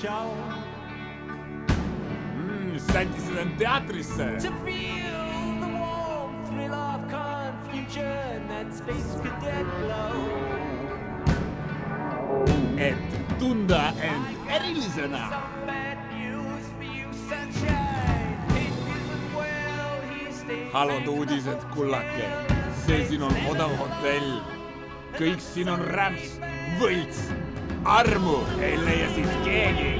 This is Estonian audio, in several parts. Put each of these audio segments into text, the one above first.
show. Sättisid end teatrisse. To feel the warm thrill of confusion, that space cadet glow. Et tunda end erilisena. Some bad news for you, sunshine. It isn't well, he stays. Halvad uudised, kullake. See siin on odav hotell. Kõik siin on rämps, võlts. Armu ei leia siis keegi.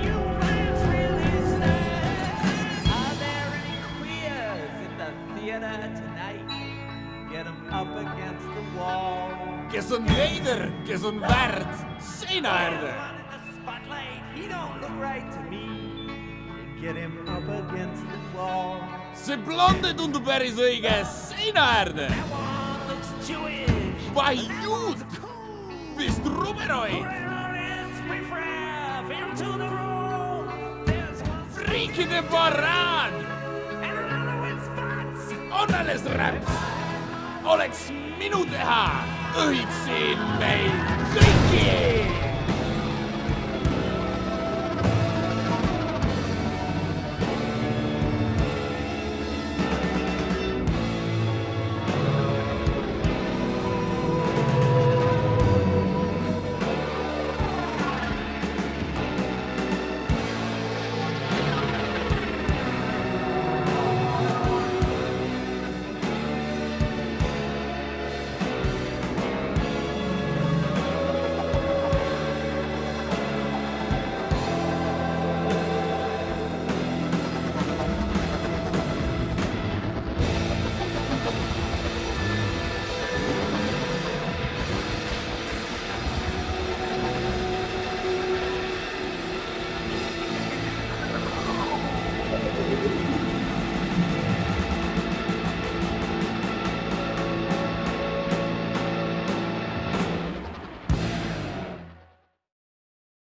Are there any queers in the theater tonight? Get 'em up against the wall. Kes on veider, kes on väärt seina äärde. One in the spotlight, he don't look right to me. Get him up against the wall. See blonde tundub päris õige seina äärde. That one looks Jewish. Vaiud, vist rumeroid. Into the room. There's one Friikide paraad. and another with spots. On alles rämps. Oleks minu teha. Õhitsin meid kõiki.